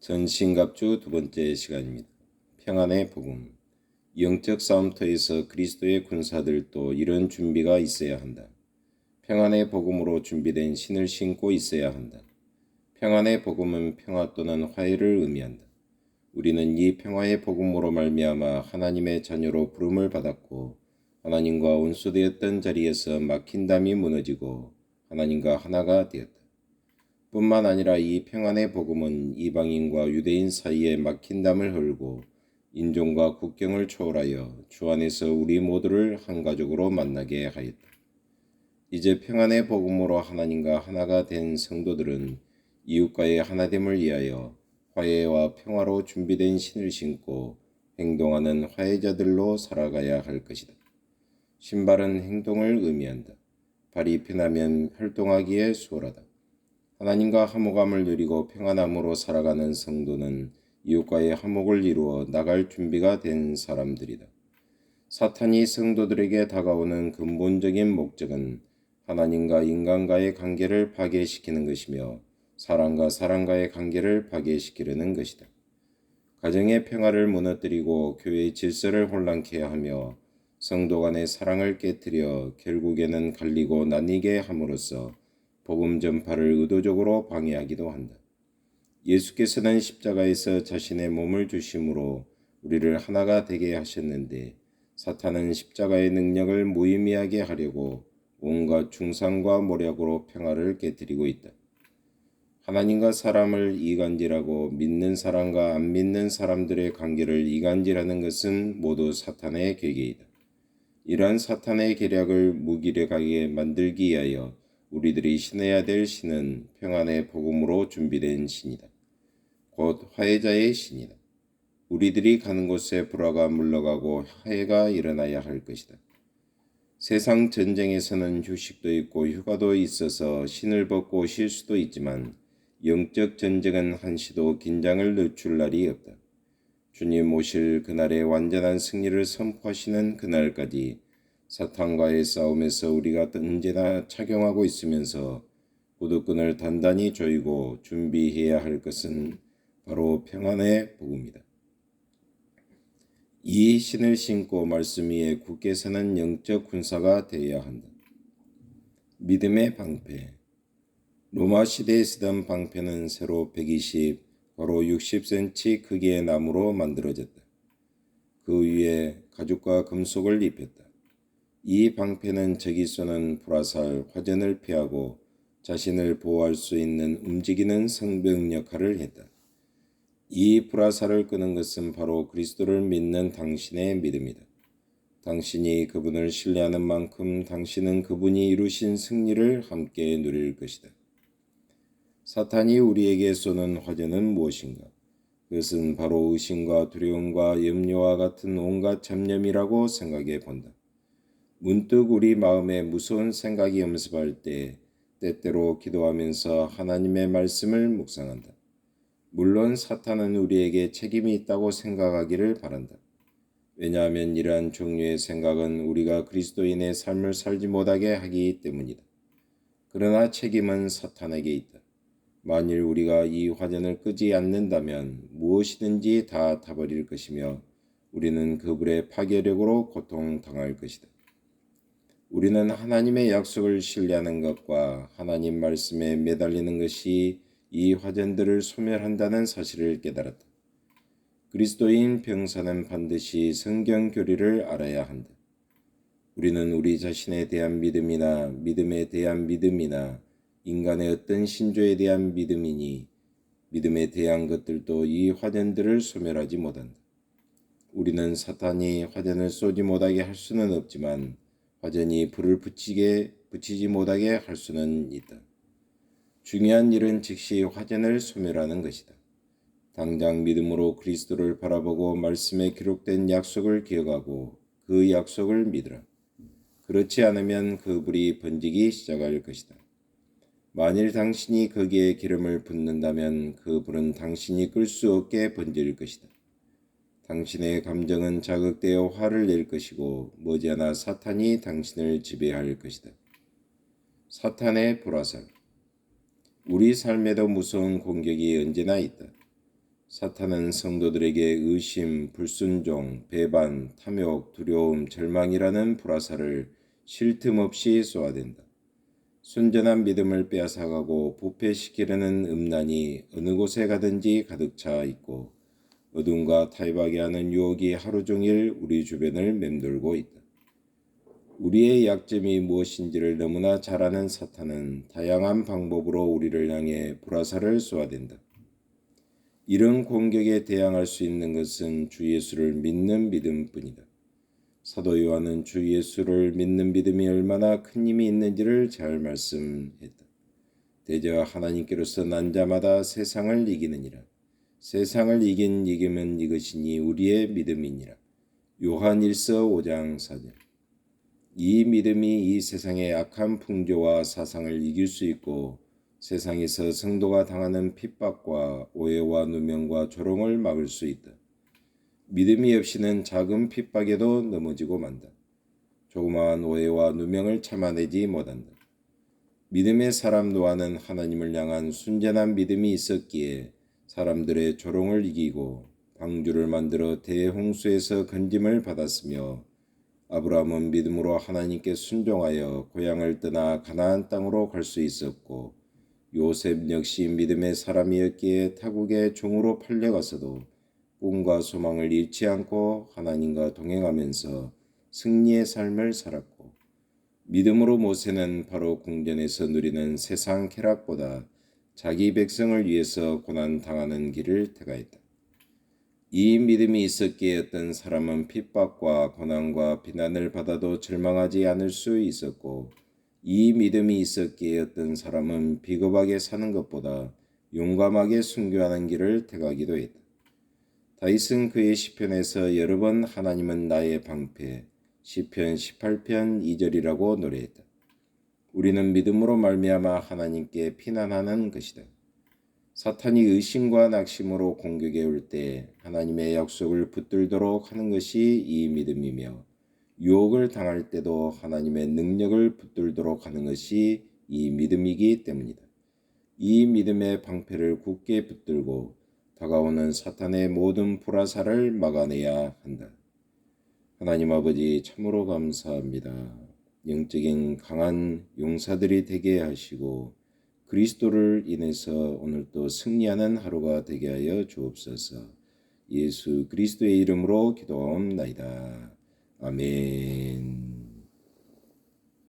전신갑주 두 번째 시간입니다. 평안의 복음. 영적 싸움터에서 그리스도의 군사들도 이런 준비가 있어야 한다. 평안의 복음으로 준비된 신을 신고 있어야 한다. 평안의 복음은 평화 또는 화해를 의미한다. 우리는 이 평화의 복음으로 말미암아 하나님의 자녀로 부름을 받았고 하나님과 원수되었던 자리에서 막힌 담이 무너지고 하나님과 하나가 되었다. 뿐만 아니라 이 평안의 복음은 이방인과 유대인 사이에 막힌 담을 헐고 인종과 국경을 초월하여 주 안에서 우리 모두를 한 가족으로 만나게 하였다. 이제 평안의 복음으로 하나님과 하나가 된 성도들은 이웃과의 하나됨을 위하여 화해와 평화로 준비된 신을 신고 행동하는 화해자들로 살아가야 할 것이다. 신발은 행동을 의미한다. 발이 편하면 활동하기에 수월하다. 하나님과 화목함을 누리고 평안함으로 살아가는 성도는 이웃과의 화목을 이루어 나갈 준비가 된 사람들이다. 사탄이 성도들에게 다가오는 근본적인 목적은 하나님과 인간과의 관계를 파괴시키는 것이며 사람과 사람과의 관계를 파괴시키려는 것이다. 가정의 평화를 무너뜨리고 교회의 질서를 혼란케 하며 성도 간의 사랑을 깨뜨려 결국에는 갈리고 나뉘게 함으로써 복음 전파를 의도적으로 방해하기도 한다. 예수께서는 십자가에서 자신의 몸을 주심으로 우리를 하나가 되게 하셨는데 사탄은 십자가의 능력을 무의미하게 하려고 온갖 중상과 모략으로 평화를 깨뜨리고 있다. 하나님과 사람을 이간질하고 믿는 사람과 안 믿는 사람들의 관계를 이간질하는 것은 모두 사탄의 계계이다. 이러한 사탄의 계략을 무기력하게 만들기 위하여 우리들이 신어야 될 신은 평안의 복음으로 준비된 신이다. 곧 화해자의 신이다. 우리들이 가는 곳에 불화가 물러가고 화해가 일어나야 할 것이다. 세상 전쟁에서는 휴식도 있고 휴가도 있어서 신을 벗고 쉴 수도 있지만 영적 전쟁은 한시도 긴장을 늦출 날이 없다. 주님 오실 그날의 완전한 승리를 선포하시는 그날까지 사탄과의 싸움에서 우리가 언제나 착용하고 있으면서 구두끈을 단단히 조이고 준비해야 할 것은 바로 평안의 복음이다. 이 신을 신고 말씀 위에 굳게 서는 영적 군사가 되어야 한다. 믿음의 방패. 로마 시대에 쓰던 방패는 세로 120, 가로 60cm 크기의 나무로 만들어졌다. 그 위에 가죽과 금속을 입혔다. 이 방패는 적이 쏘는 불화살, 화전을 피하고 자신을 보호할 수 있는 움직이는 성벽 역할을 했다. 이 불화살을 끄는 것은 바로 그리스도를 믿는 당신의 믿음이다. 당신이 그분을 신뢰하는 만큼 당신은 그분이 이루신 승리를 함께 누릴 것이다. 사탄이 우리에게 쏘는 화전은 무엇인가? 그것은 바로 의심과 두려움과 염려와 같은 온갖 잡념이라고 생각해 본다. 문득 우리 마음에 무서운 생각이 엄습할 때 때때로 기도하면서 하나님의 말씀을 묵상한다. 물론 사탄은 우리에게 책임이 있다고 생각하기를 바란다. 왜냐하면 이러한 종류의 생각은 우리가 그리스도인의 삶을 살지 못하게 하기 때문이다. 그러나 책임은 사탄에게 있다. 만일 우리가 이 화전을 끄지 않는다면 무엇이든지 다 타버릴 것이며 우리는 그 불의 파괴력으로 고통당할 것이다. 우리는 하나님의 약속을 신뢰하는 것과 하나님 말씀에 매달리는 것이 이 화전들을 소멸한다는 사실을 깨달았다. 그리스도인 병사는 반드시 성경 교리를 알아야 한다. 우리는 우리 자신에 대한 믿음이나 믿음에 대한 믿음이나 인간의 어떤 신조에 대한 믿음이니 믿음에 대한 것들도 이 화전들을 소멸하지 못한다. 우리는 사탄이 화전을 쏘지 못하게 할 수는 없지만 화전이 불을 붙이지 못하게 할 수는 있다. 중요한 일은 즉시 화전을 소멸하는 것이다. 당장 믿음으로 그리스도를 바라보고 말씀에 기록된 약속을 기억하고 그 약속을 믿으라. 그렇지 않으면 그 불이 번지기 시작할 것이다. 만일 당신이 거기에 기름을 붓는다면 그 불은 당신이 끌 수 없게 번질 것이다. 당신의 감정은 자극되어 화를 낼 것이고 머지않아 사탄이 당신을 지배할 것이다. 사탄의 불화살. 우리 삶에도 무서운 공격이 언제나 있다. 사탄은 성도들에게 의심, 불순종, 배반, 탐욕, 두려움, 절망이라는 불화살을 쉴 틈 없이 쏘아댄다. 순전한 믿음을 빼앗아가고 부패시키려는 음란이 어느 곳에 가든지 가득 차 있고 어둠과 타협하게 하는 유혹이 하루 종일 우리 주변을 맴돌고 있다. 우리의 약점이 무엇인지를 너무나 잘 아는 사탄은 다양한 방법으로 우리를 향해 불화살을 쏘아댄다. 이런 공격에 대항할 수 있는 것은 주 예수를 믿는 믿음뿐이다. 사도 요한은 주 예수를 믿는 믿음이 얼마나 큰 힘이 있는지를 잘 말씀했다. 대저 하나님께로서 난 자마다 세상을 이기느니라. 세상을 이긴 이김은 이것이니 우리의 믿음이니라. 요한 1서 5장 4절. 이 믿음이 이 세상의 악한 풍조와 사상을 이길 수 있고 세상에서 성도가 당하는 핍박과 오해와 누명과 조롱을 막을 수 있다. 믿음이 없이는 작은 핍박에도 넘어지고 만다. 조그마한 오해와 누명을 참아내지 못한다. 믿음의 사람 노아는 하나님을 향한 순전한 믿음이 있었기에 사람들의 조롱을 이기고 방주를 만들어 대홍수에서 건짐을 받았으며 아브라함은 믿음으로 하나님께 순종하여 고향을 떠나 가나안 땅으로 갈 수 있었고 요셉 역시 믿음의 사람이었기에 타국의 종으로 팔려가서도 꿈과 소망을 잃지 않고 하나님과 동행하면서 승리의 삶을 살았고 믿음으로 모세는 바로 궁전에서 누리는 세상 쾌락보다 자기 백성을 위해서 고난 당하는 길을 택하였다. 이 믿음이 있었기에 어떤 사람은 핍박과 고난과 비난을 받아도 절망하지 않을 수 있었고 이 믿음이 있었기에 어떤 사람은 비겁하게 사는 것보다 용감하게 순교하는 길을 택하기도 했다. 다윗은 그의 시편에서 여러 번 하나님은 나의 방패, 시편 18편 2절이라고 노래했다. 우리는 믿음으로 말미암아 하나님께 피난하는 것이다. 사탄이 의심과 낙심으로 공격해 올 때 하나님의 약속을 붙들도록 하는 것이 이 믿음이며 유혹을 당할 때도 하나님의 능력을 붙들도록 하는 것이 이 믿음이기 때문이다. 이 믿음의 방패를 굳게 붙들고 다가오는 사탄의 모든 불화살을 막아내야 한다. 하나님 아버지 참으로 감사합니다. 영적인 강한 용사들이 되게 하시고 그리스도를 인해서 오늘도 승리하는 하루가 되게 하여 주옵소서. 예수 그리스도의 이름으로 기도하옵나이다. 아멘.